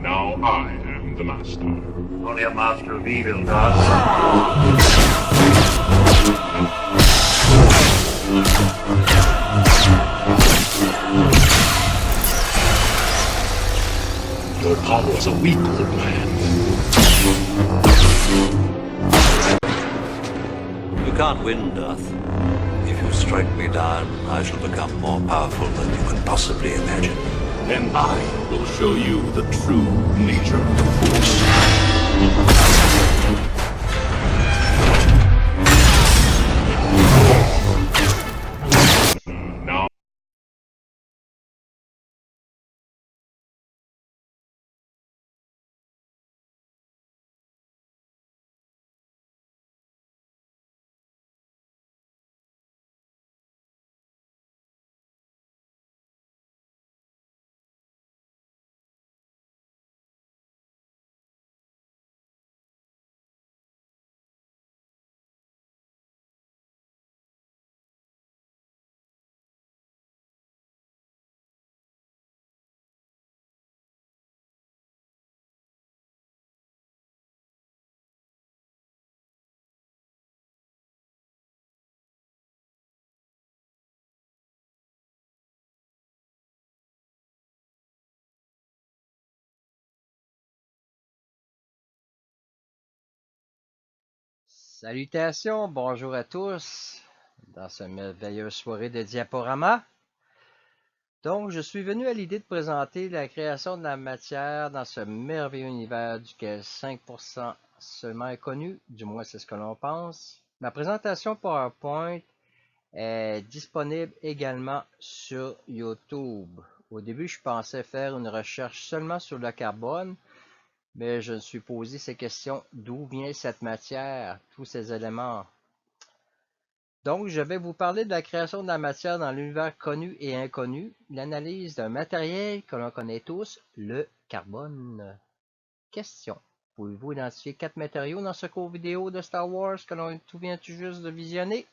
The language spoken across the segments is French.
Now I am the master. Only a master of evil does. Your powers are weak, old man. You can't win, Darth. If you strike me down, I shall become more powerful than you can possibly imagine. Then I will show you the true nature of the Force. Now Salutations, bonjour à tous dans cette merveilleuse soirée de diaporama. Donc, je suis venu à l'idée de présenter la création de la matière dans ce merveilleux univers duquel 5% seulement est connu, du moins c'est ce que l'on pense. Ma présentation PowerPoint est disponible également sur YouTube. Au début, je pensais faire une recherche seulement sur le carbone, mais je me suis posé ces questions. D'où vient cette matière, tous ces éléments? Donc, je vais vous parler de la création de la matière dans l'univers connu et inconnu, l'analyse d'un matériel que l'on connaît tous, le carbone. Question. Pouvez-vous identifier 4 matériaux dans ce court vidéo de Star Wars que l'on vient tout juste de visionner?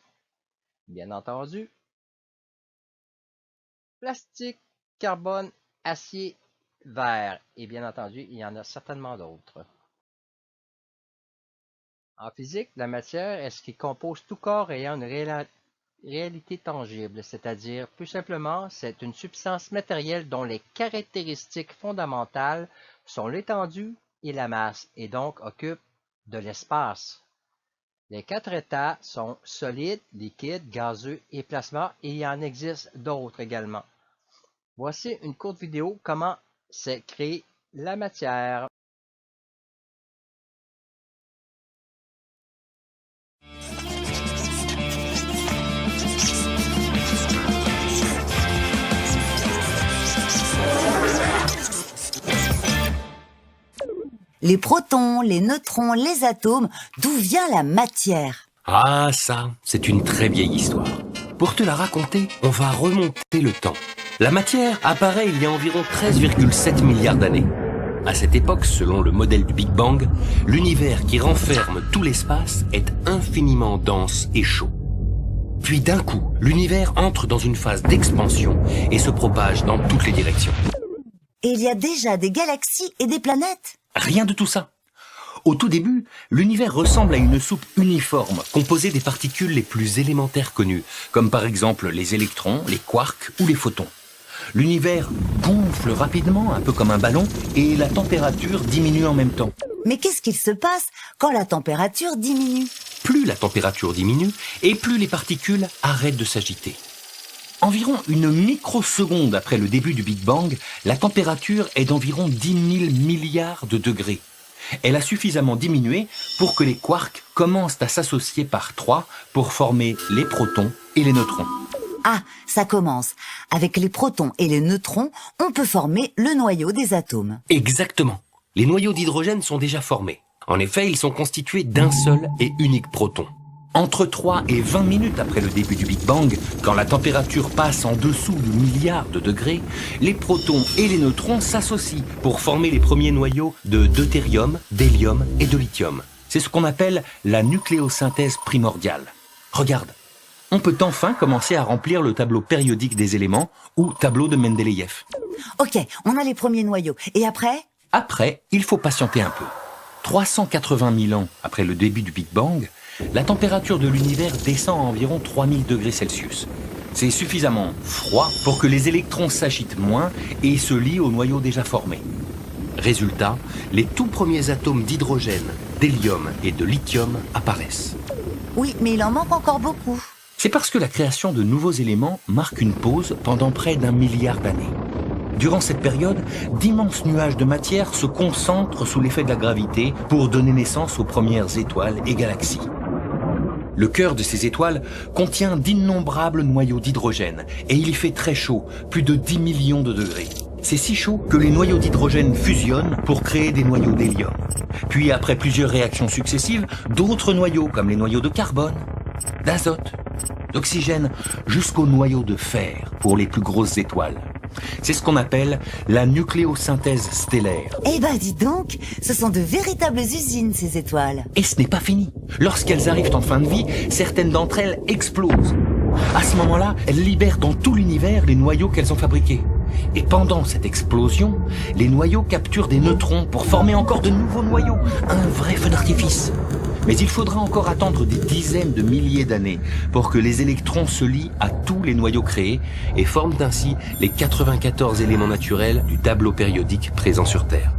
Bien entendu. Plastique, carbone, acier, verre. Et bien entendu, il y en a certainement d'autres. En physique, la matière est ce qui compose tout corps ayant une réalité tangible, c'est-à-dire, plus simplement, c'est une substance matérielle dont les caractéristiques fondamentales sont l'étendue et la masse, et donc occupent de l'espace. Les 4 états sont solide, liquide, gazeux et plasma, et il y en existe d'autres également. Voici une courte vidéo comment s'est créée la matière. Les protons, les neutrons, les atomes, d'où vient la matière? Ah, ça, c'est une très vieille histoire. Pour te la raconter, on va remonter le temps. La matière apparaît il y a environ 13,7 milliards d'années. À cette époque, selon le modèle du Big Bang, l'univers qui renferme tout l'espace est infiniment dense et chaud. Puis d'un coup, l'univers entre dans une phase d'expansion et se propage dans toutes les directions. Et il y a déjà des galaxies et des planètes? Rien de tout ça. Au tout début, l'univers ressemble à une soupe uniforme, composée des particules les plus élémentaires connues, comme par exemple les électrons, les quarks ou les photons. L'univers gonfle rapidement, un peu comme un ballon, et la température diminue en même temps. Mais qu'est-ce qu'il se passe quand la température diminue? Plus la température diminue, et plus les particules arrêtent de s'agiter. Environ une microseconde après le début du Big Bang, la température est d'environ 10 000 milliards de degrés. Elle a suffisamment diminué pour que les quarks commencent à s'associer par 3 pour former les protons et les neutrons. Ah, ça commence. Avec les protons et les neutrons, on peut former le noyau des atomes. Exactement. Les noyaux d'hydrogène sont déjà formés. En effet, ils sont constitués d'un seul et unique proton. Entre 3 et 20 minutes après le début du Big Bang, quand la température passe en dessous du milliard de degrés, les protons et les neutrons s'associent pour former les premiers noyaux de deutérium, d'hélium et de lithium. C'est ce qu'on appelle la nucléosynthèse primordiale. Regarde, on peut enfin commencer à remplir le tableau périodique des éléments ou tableau de Mendeleïev. Ok, on a les premiers noyaux. Et après? Après, il faut patienter un peu. 380 000 ans après le début du Big Bang, la température de l'univers descend à environ 3000 degrés Celsius. C'est suffisamment froid pour que les électrons s'agitent moins et se lient au noyau déjà formé. Résultat, les tout premiers atomes d'hydrogène, d'hélium et de lithium apparaissent. Oui, mais il en manque encore beaucoup. C'est parce que la création de nouveaux éléments marque une pause pendant près d'1 milliard d'années. Durant cette période, d'immenses nuages de matière se concentrent sous l'effet de la gravité pour donner naissance aux premières étoiles et galaxies. Le cœur de ces étoiles contient d'innombrables noyaux d'hydrogène et il y fait très chaud, plus de 10 millions de degrés. C'est si chaud que les noyaux d'hydrogène fusionnent pour créer des noyaux d'hélium. Puis après plusieurs réactions successives, d'autres noyaux comme les noyaux de carbone, d'azote, d'oxygène, jusqu'aux noyaux de fer pour les plus grosses étoiles. C'est ce qu'on appelle la nucléosynthèse stellaire. Eh ben dis donc, ce sont de véritables usines ces étoiles. Et ce n'est pas fini. Lorsqu'elles arrivent en fin de vie, certaines d'entre elles explosent. À ce moment-là, elles libèrent dans tout l'univers les noyaux qu'elles ont fabriqués. Et pendant cette explosion, les noyaux capturent des neutrons pour former encore de nouveaux noyaux. Un vrai feu d'artifice. Mais il faudra encore attendre des dizaines de milliers d'années pour que les électrons se lient à tous les noyaux créés et forment ainsi les 94 éléments naturels du tableau périodique présent sur Terre.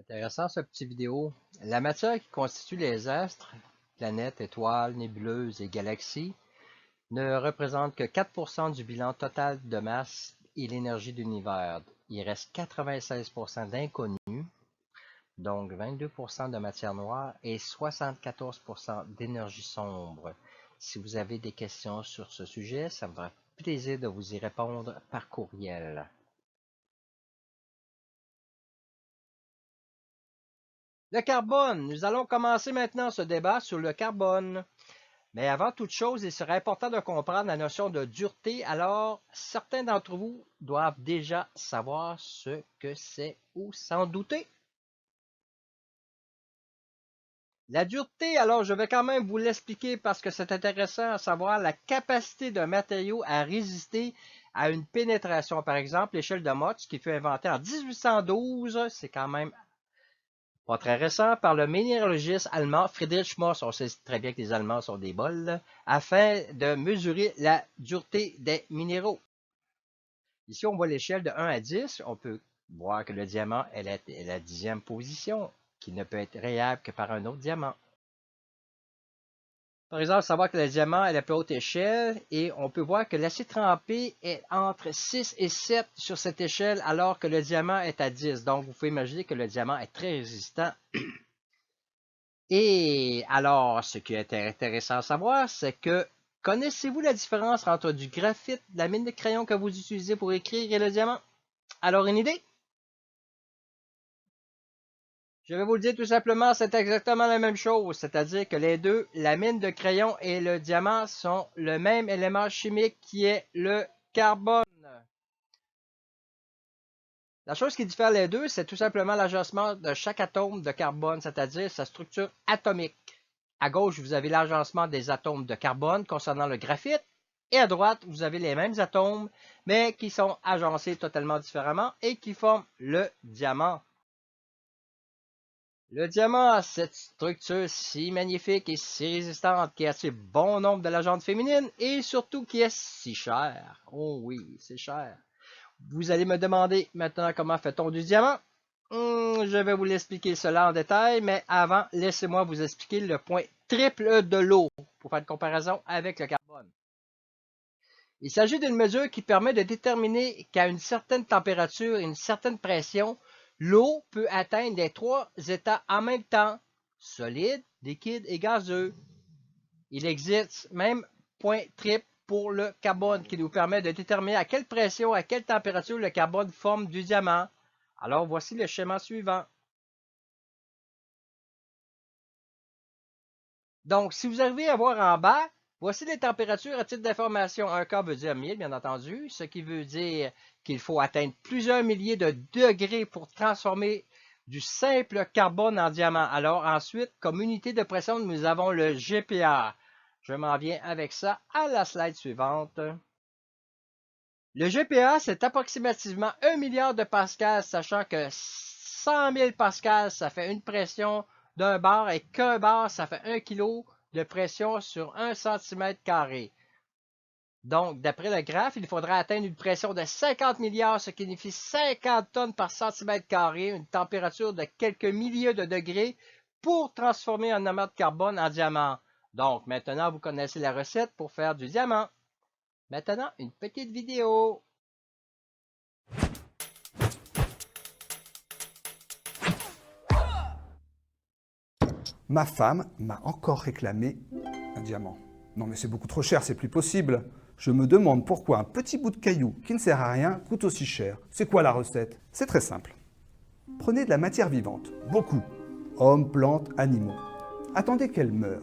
Intéressant ce petit vidéo. La matière qui constitue les astres, planètes, étoiles, nébuleuses et galaxies, ne représente que 4% du bilan total de masse et l'énergie de l'univers. Il reste 96% d'inconnus, donc 22% de matière noire et 74% d'énergie sombre. Si vous avez des questions sur ce sujet, ça me fera plaisir de vous y répondre par courriel. Le carbone. Nous allons commencer maintenant ce débat sur le carbone. Mais avant toute chose, il serait important de comprendre la notion de dureté, alors certains d'entre vous doivent déjà savoir ce que c'est ou s'en douter. La dureté, alors je vais quand même vous l'expliquer parce que c'est intéressant à savoir la capacité d'un matériau à résister à une pénétration. Par exemple, l'échelle de Mohs qui fut inventée en 1812, c'est quand même pas très récent, par le minéralogiste allemand Friedrich Mohs, on sait très bien que les Allemands sont des bols, afin de mesurer la dureté des minéraux. Ici, on voit l'échelle de 1 à 10. On peut voir que le diamant est la 10e position, qui ne peut être rayable que par un autre diamant. Par exemple, savoir que le diamant est la plus haute échelle et on peut voir que l'acier trempé est entre 6 et 7 sur cette échelle alors que le diamant est à 10. Donc, vous pouvez imaginer que le diamant est très résistant. Et alors, ce qui est intéressant à savoir, c'est que connaissez-vous la différence entre du graphite, la mine de crayon que vous utilisez pour écrire et le diamant? Alors, une idée? Je vais vous le dire tout simplement, c'est exactement la même chose, c'est-à-dire que les deux, la mine de crayon et le diamant, sont le même élément chimique qui est le carbone. La chose qui diffère les deux, c'est tout simplement l'agencement de chaque atome de carbone, c'est-à-dire sa structure atomique. À gauche, vous avez l'agencement des atomes de carbone concernant le graphite, et à droite, vous avez les mêmes atomes, mais qui sont agencés totalement différemment et qui forment le diamant. Le diamant a cette structure si magnifique et si résistante qui attire bon nombre de la gente féminine et surtout qui est si cher. Oh oui, c'est cher. Vous allez me demander maintenant comment fait-on du diamant? Je vais vous l'expliquer cela en détail, mais avant, laissez-moi vous expliquer le point triple de l'eau pour faire une comparaison avec le carbone. Il s'agit d'une mesure qui permet de déterminer qu'à une certaine température et une certaine pression, l'eau peut atteindre les 3 états en même temps, solide, liquide et gazeux. Il existe même point triple pour le carbone qui nous permet de déterminer à quelle pression, à quelle température le carbone forme du diamant. Alors voici le schéma suivant. Donc, si vous arrivez à voir en bas, voici les températures à titre d'information. 1 K veut dire 1000, bien entendu, ce qui veut dire qu'il faut atteindre plusieurs milliers de degrés pour transformer du simple carbone en diamant. Alors ensuite, comme unité de pression, nous avons le GPa. Je m'en viens avec ça à la slide suivante. Le GPa, c'est approximativement 1 milliard de pascal, sachant que 100 000 pascal, ça fait une pression d'un bar et qu'un bar, ça fait 1 kg de pression sur 1 cm². Donc, d'après le graphe, il faudra atteindre une pression de 50 milliards, ce qui signifie 50 tonnes par cm², une température de quelques milliers de degrés pour transformer un amas de carbone en diamant. Donc, maintenant, vous connaissez la recette pour faire du diamant. Maintenant, une petite vidéo. Ma femme m'a encore réclamé un diamant. Non mais c'est beaucoup trop cher, c'est plus possible. Je me demande pourquoi un petit bout de caillou qui ne sert à rien coûte aussi cher. C'est quoi la recette? C'est très simple. Prenez de la matière vivante, beaucoup. Hommes, plantes, animaux. Attendez qu'elle meure.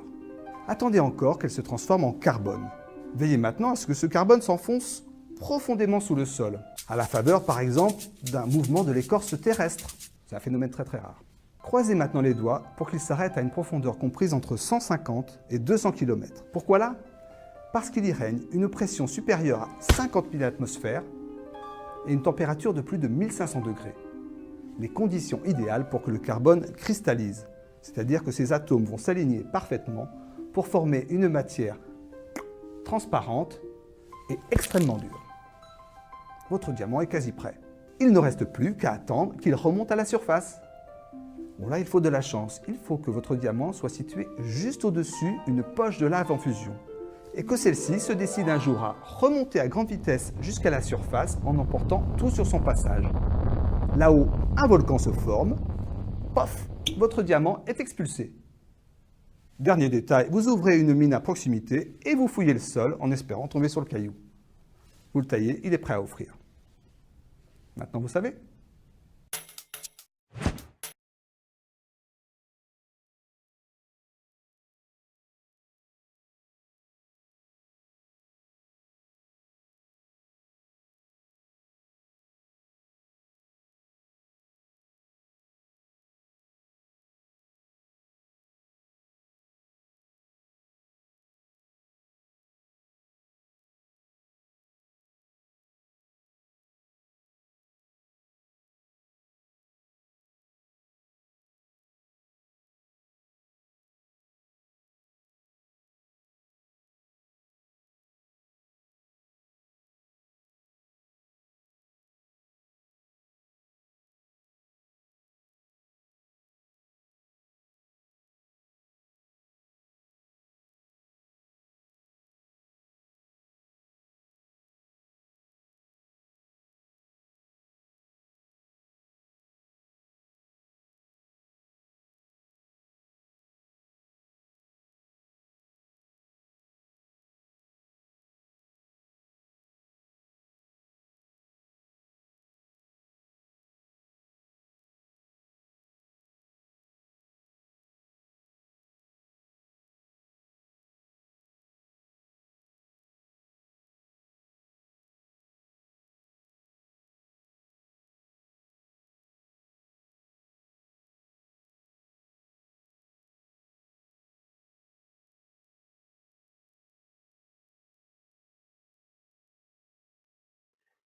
Attendez encore qu'elle se transforme en carbone. Veillez maintenant à ce que ce carbone s'enfonce profondément sous le sol, à la faveur par exemple d'un mouvement de l'écorce terrestre. C'est un phénomène très très rare. Croisez maintenant les doigts pour qu'il s'arrête à une profondeur comprise entre 150 et 200 km. Pourquoi là? Parce qu'il y règne une pression supérieure à 50 000 atmosphères et une température de plus de 1500 degrés. Les conditions idéales pour que le carbone cristallise, c'est-à-dire que ses atomes vont s'aligner parfaitement pour former une matière transparente et extrêmement dure. Votre diamant est quasi prêt. Il ne reste plus qu'à attendre qu'il remonte à la surface. Bon là, il faut de la chance. Il faut que votre diamant soit situé juste au-dessus d'une poche de lave en fusion. Et que celle-ci se décide un jour à remonter à grande vitesse jusqu'à la surface en emportant tout sur son passage. Là-haut, un volcan se forme. Pof, votre diamant est expulsé. Dernier détail, vous ouvrez une mine à proximité et vous fouillez le sol en espérant tomber sur le caillou. Vous le taillez, il est prêt à offrir. Maintenant, vous savez.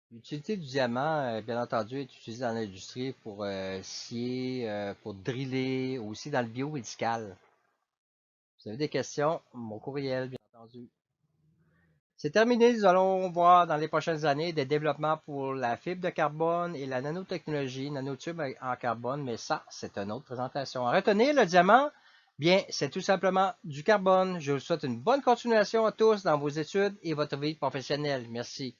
L'utilité du diamant, bien entendu, est utilisée dans l'industrie pour scier, pour driller, aussi dans le biomédical. Vous avez des questions, mon courriel, bien entendu. C'est terminé, nous allons voir dans les prochaines années des développements pour la fibre de carbone et la nanotechnologie, nanotube en carbone, mais ça, c'est une autre présentation. À retenir, le diamant, bien, c'est tout simplement du carbone. Je vous souhaite une bonne continuation à tous dans vos études et votre vie professionnelle. Merci.